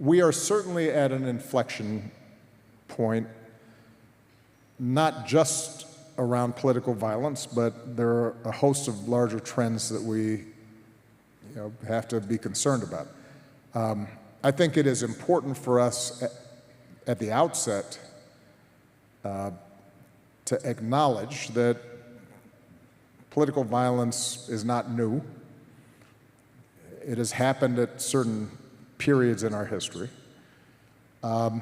We are certainly at an inflection point, not just around political violence, but there are a host of larger trends that we have to be concerned about. I think it is important for us at the outset to acknowledge that political violence is not new. It has happened at certain periods in our history. But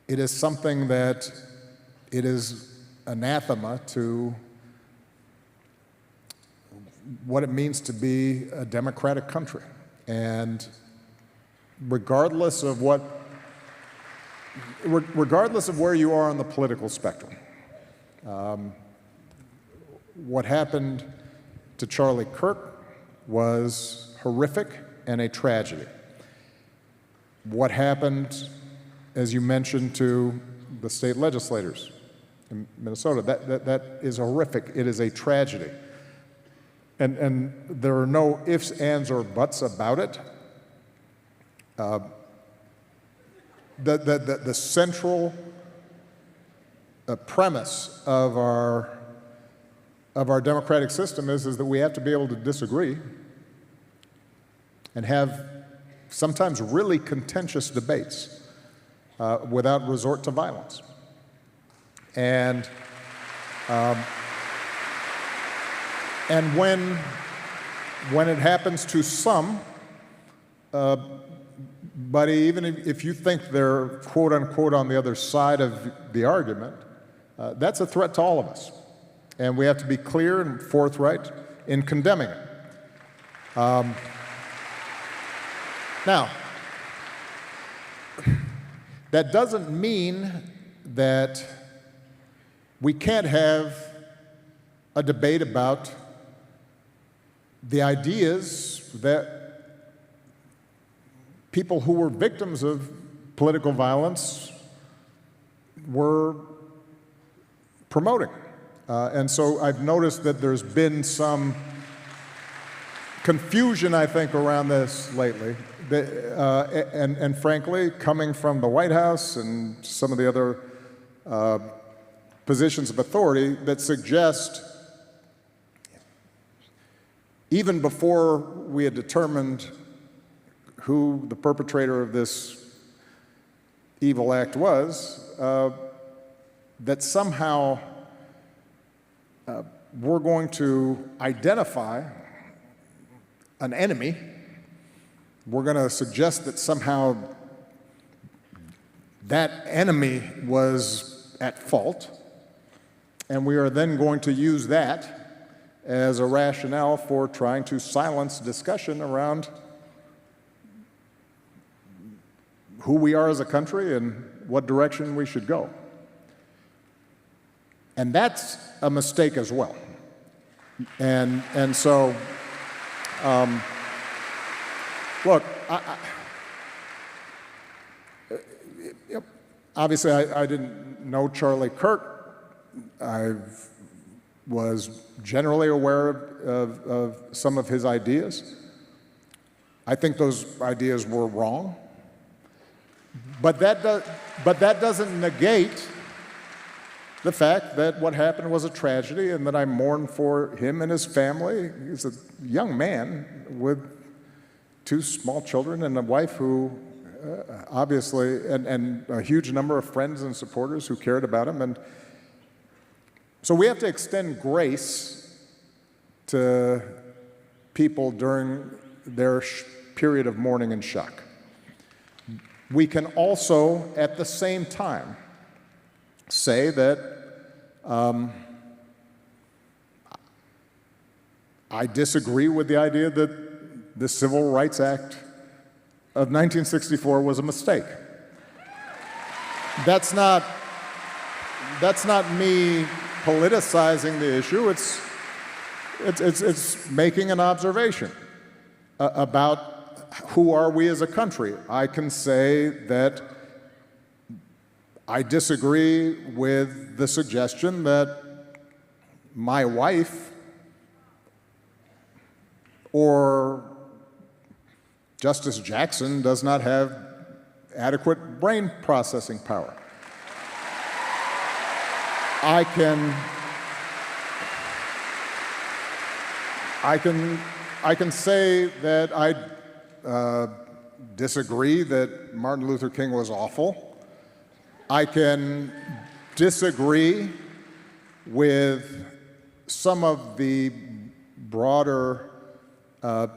it is something that it is anathema to what it means to be a democratic country. And regardless of where you are on the political spectrum, what happened to Charlie Kirk was horrific and a tragedy. What happened, as you mentioned, to the state legislators in Minnesota, that is horrific. It is a tragedy. And there are no ifs, ands, or buts about it. The central premise of our democratic system is that we have to be able to disagree and have sometimes really contentious debates without resort to violence. And when it happens to some, but even if you think they're quote unquote on the other side of the argument, that's a threat to all of us. And we have to be clear and forthright in condemning it. Now, that doesn't mean that we can't have a debate about the ideas that people who were victims of political violence were promoting. And so I've noticed that there's been some confusion, I think, around this lately. And frankly, coming from the White House and some of the other positions of authority that suggest, even before we had determined who the perpetrator of this evil act was, that somehow we're going to identify an enemy. We're going to suggest that somehow that enemy was at fault, and we are then going to use that as a rationale for trying to silence discussion around who we are as a country and what direction we should go. And that's a mistake as well. And so, look, obviously I didn't know Charlie Kirk. I was generally aware of some of his ideas. I think those ideas were wrong. But that doesn't negate the fact that what happened was a tragedy and that I mourn for him and his family. He's a young man with 2 small children and a wife who obviously, and a huge number of friends and supporters who cared about him. And so we have to extend grace to people during their period of mourning and shock. We can also, at the same time, say that I disagree with the idea that the Civil Rights Act of 1964 was a mistake. That's not me politicizing the issue. It's making an observation about who are we as a country. I can say that I disagree with the suggestion that my wife or Justice Jackson does not have adequate brain processing power. I can say that I disagree that Martin Luther King was awful. I can disagree with some of the broader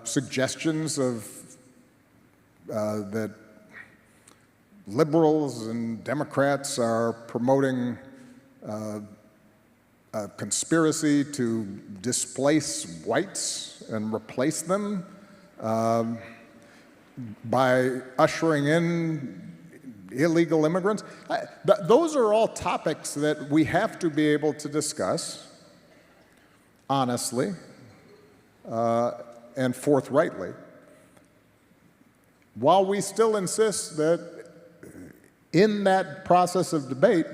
suggestions of that liberals and Democrats are promoting a conspiracy to displace whites and replace them by ushering in illegal immigrants. Those are all topics that we have to be able to discuss honestly and forthrightly, while we still insist that in that process of debate,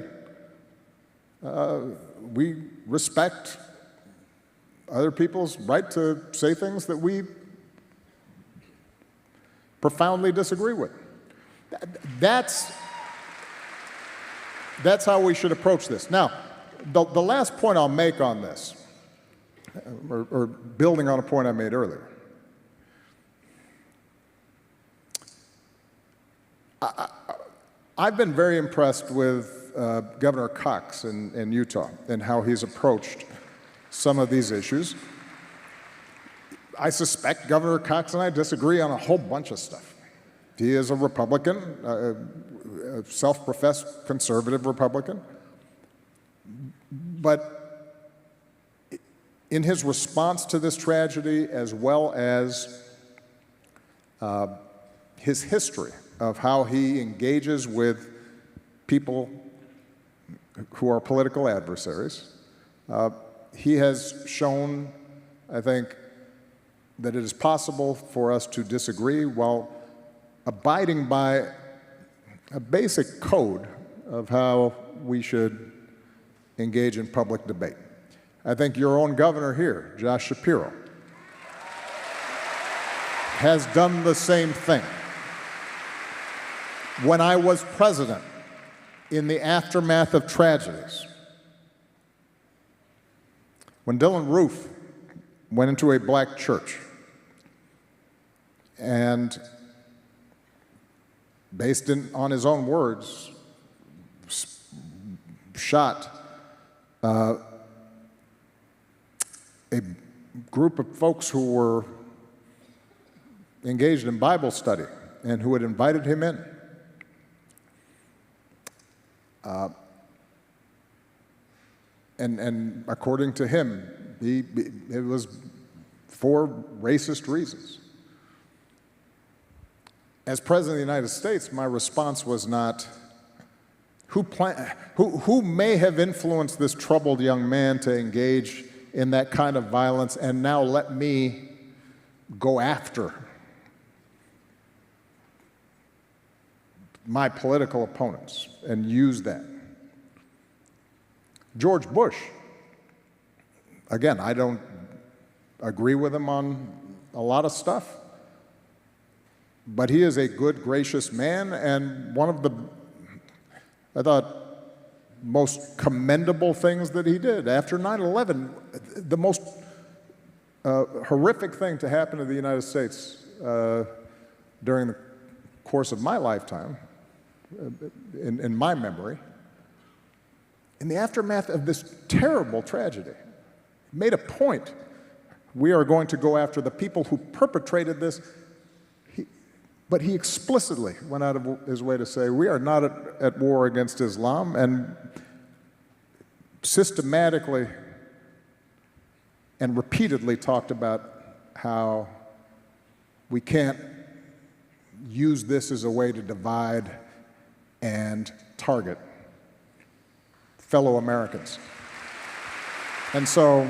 we respect other people's right to say things that we profoundly disagree with. That's how we should approach this. Now, the last point I'll make on this, or building on a point I made earlier, I've been very impressed with Governor Cox in Utah and how he's approached some of these issues. I suspect Governor Cox and I disagree on a whole bunch of stuff. He is a Republican, a self-professed conservative Republican. But in his response to this tragedy, as well as his history of how he engages with people who are political adversaries, he has shown, I think, that it is possible for us to disagree while abiding by a basic code of how we should engage in public debate. I think your own governor here, Josh Shapiro, has done the same thing. When I was president, in the aftermath of tragedies, when Dylan Roof went into a black church and, based on his own words, shot a group of folks who were engaged in Bible study and who had invited him in. And according to him, it was for racist reasons. As President of the United States, my response was not, who may have influenced this troubled young man to engage in that kind of violence, and now let me go after my political opponents and use that. George Bush, again, I don't agree with him on a lot of stuff, but he is a good, gracious man, and one of the, I thought, most commendable things that he did after 9/11, the most horrific thing to happen to the United States during the course of my lifetime, in my memory, in the aftermath of this terrible tragedy, made a point. We are going to go after the people who perpetrated this. But he explicitly went out of his way to say, we are not at war against Islam, and systematically and repeatedly talked about how we can't use this as a way to divide and target fellow Americans. And so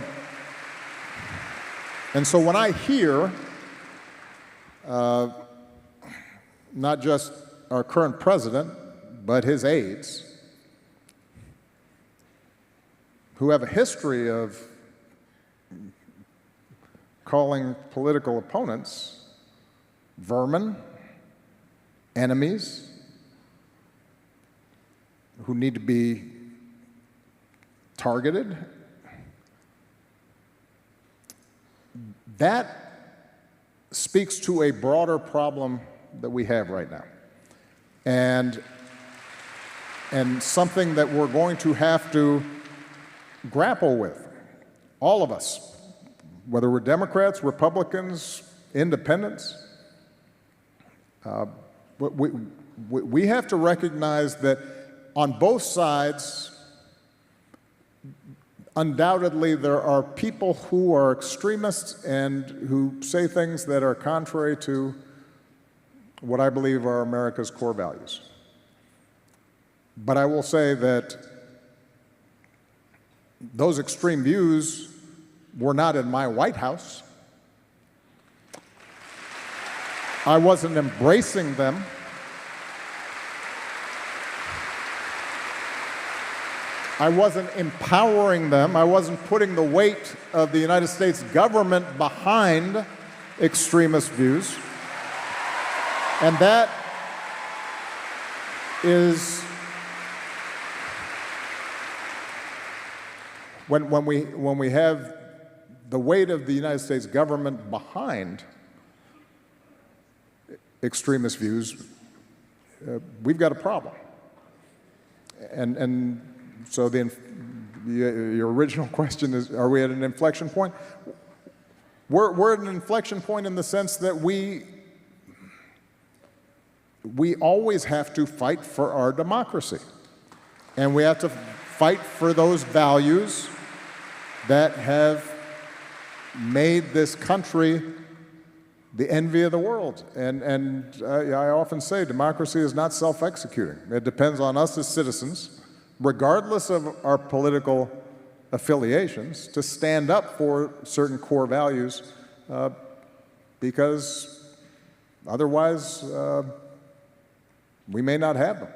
when I hear not just our current president, but his aides, who have a history of calling political opponents vermin, enemies, who need to be targeted. That speaks to a broader problem that we have right now. And something that we're going to have to grapple with, all of us, whether we're Democrats, Republicans, independents. We have to recognize that on both sides, undoubtedly there are people who are extremists and who say things that are contrary to what I believe are America's core values. But I will say that those extreme views were not in my White House. I wasn't embracing them. I wasn't empowering them. I wasn't putting the weight of the United States government behind extremist views. And that is when we have the weight of the United States government behind extremist views, we've got a problem. And so your original question is, are we at an inflection point? We're at an inflection point in the sense that we always have to fight for our democracy. And we have to fight for those values that have made this country the envy of the world. And I often say democracy is not self-executing. It depends on us as citizens, regardless of our political affiliations, to stand up for certain core values, because otherwise we may not have them.